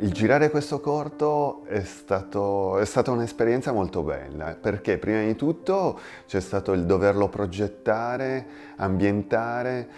Il girare questo corto è stata un'esperienza molto bella, perché prima di tutto c'è stato il doverlo progettare, ambientare,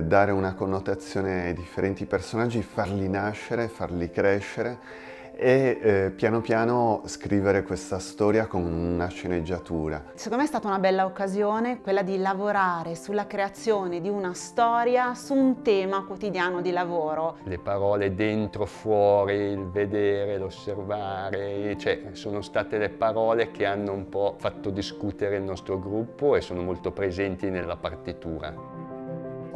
dare una connotazione ai differenti personaggi, farli nascere, farli crescere e piano piano scrivere questa storia con una sceneggiatura. Secondo me è stata una bella occasione quella di lavorare sulla creazione di una storia su un tema quotidiano di lavoro. Le parole dentro, fuori, il vedere, l'osservare, cioè sono state le parole che hanno un po' fatto discutere il nostro gruppo e sono molto presenti nella partitura.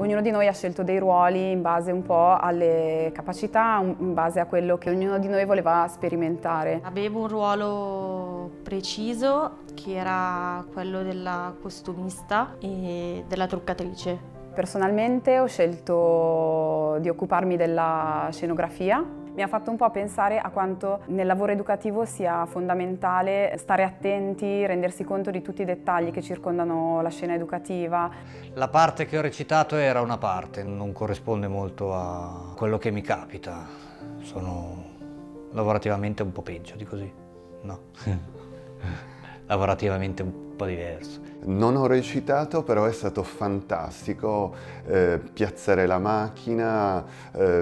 Ognuno di noi ha scelto dei ruoli in base un po' alle capacità, in base a quello che ognuno di noi voleva sperimentare. Avevo un ruolo preciso che era quello della costumista e della truccatrice. Personalmente ho scelto di occuparmi della scenografia. Mi ha fatto un po' pensare a quanto nel lavoro educativo sia fondamentale stare attenti, rendersi conto di tutti i dettagli che circondano la scena educativa. La parte che ho recitato era una parte, non corrisponde molto a quello che mi capita. Sono lavorativamente un po' peggio di così, no? Lavorativamente un po' diverso. Non ho recitato, però è stato fantastico piazzare la macchina,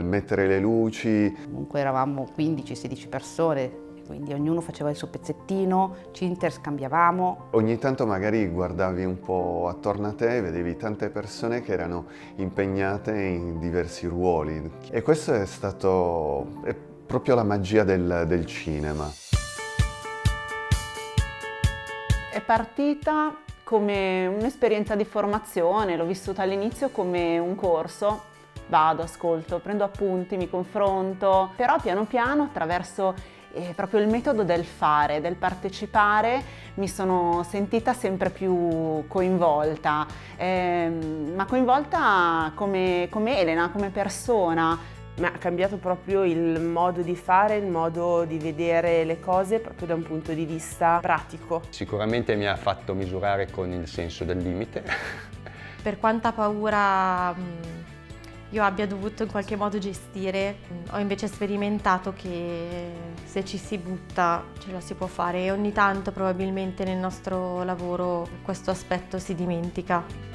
mettere le luci. Comunque eravamo 15-16 persone, quindi ognuno faceva il suo pezzettino, ci interscambiavamo. Ogni tanto magari guardavi un po' attorno a te e vedevi tante persone che erano impegnate in diversi ruoli. E questo è proprio la magia del cinema. È partita come un'esperienza di formazione, l'ho vissuta all'inizio come un corso, vado, ascolto, prendo appunti, mi confronto, però piano piano attraverso proprio il metodo del fare, del partecipare, mi sono sentita sempre più coinvolta, ma coinvolta come Elena, come persona. Mi ha cambiato proprio il modo di fare, il modo di vedere le cose proprio da un punto di vista pratico. Sicuramente mi ha fatto misurare con il senso del limite. Per quanta paura io abbia dovuto in qualche modo gestire, ho invece sperimentato che se ci si butta ce la si può fare e ogni tanto probabilmente nel nostro lavoro questo aspetto si dimentica.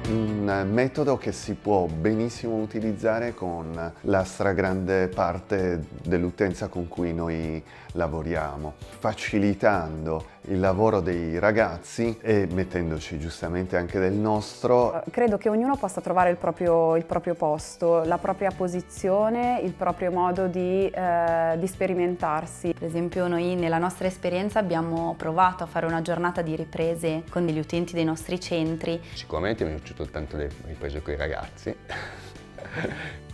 Un metodo che si può benissimo utilizzare con la stragrande parte dell'utenza con cui noi lavoriamo, facilitando il lavoro dei ragazzi e mettendoci giustamente anche del nostro. Credo che ognuno possa trovare il proprio posto, la propria posizione, il proprio modo di sperimentarsi. Per esempio noi nella nostra esperienza abbiamo provato a fare una giornata di riprese con degli utenti dei nostri centri. Sicuramente mi è piaciuto tanto le riprese con i ragazzi.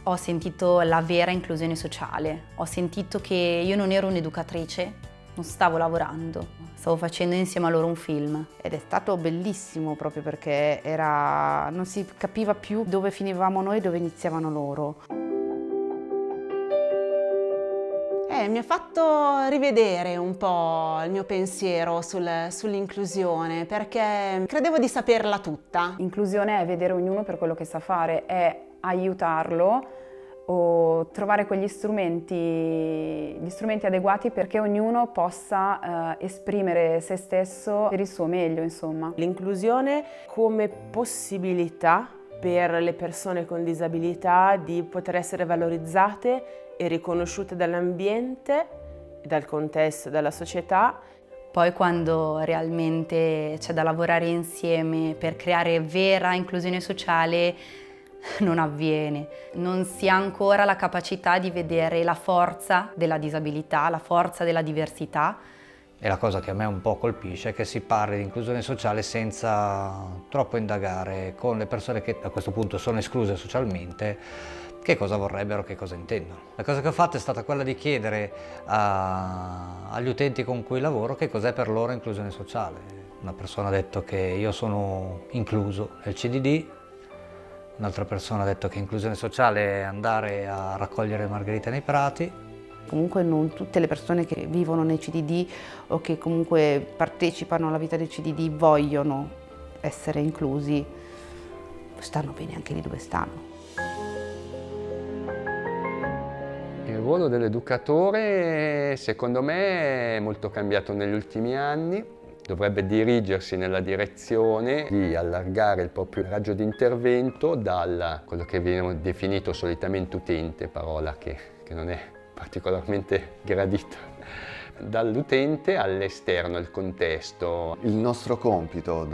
Ho sentito la vera inclusione sociale, ho sentito che io non ero un'educatrice, non stavo lavorando, stavo facendo insieme a loro un film. Ed è stato bellissimo proprio perché non si capiva più dove finivamo noi e dove iniziavano loro. Mi ha fatto rivedere un po' il mio pensiero sull'inclusione, perché credevo di saperla tutta. Inclusione è vedere ognuno per quello che sa fare, è aiutarlo o trovare gli strumenti adeguati perché ognuno possa esprimere se stesso per il suo meglio, insomma. L'inclusione come possibilità per le persone con disabilità di poter essere valorizzate e riconosciute dall'ambiente, dal contesto, dalla società. Poi quando realmente c'è da lavorare insieme per creare vera inclusione sociale non avviene, non si ha ancora la capacità di vedere la forza della disabilità, la forza della diversità. E la cosa che a me un po' colpisce è che si parli di inclusione sociale senza troppo indagare con le persone che a questo punto sono escluse socialmente che cosa vorrebbero, che cosa intendono. La cosa che ho fatto è stata quella di chiedere agli utenti con cui lavoro che cos'è per loro inclusione sociale. Una persona ha detto che io sono incluso nel CDD, un'altra persona ha detto che inclusione sociale è andare a raccogliere margherite nei prati. Comunque non tutte le persone che vivono nei CDD o che comunque partecipano alla vita del CDD vogliono essere inclusi. stanno bene anche lì dove stanno. Il ruolo dell'educatore secondo me è molto cambiato negli ultimi anni, dovrebbe dirigersi nella direzione di allargare il proprio raggio di intervento da quello che viene definito solitamente utente, parola che non è particolarmente gradita, dall'utente all'esterno, al contesto. Il nostro compito,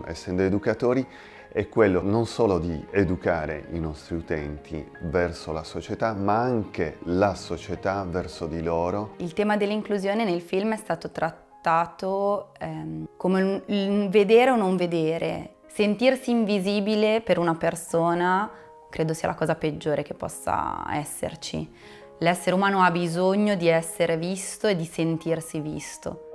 essendo educatori, è quello non solo di educare i nostri utenti verso la società, ma anche la società verso di loro. Il tema dell'inclusione nel film è stato trattato come un vedere o non vedere. Sentirsi invisibile per una persona credo sia la cosa peggiore che possa esserci. L'essere umano ha bisogno di essere visto e di sentirsi visto.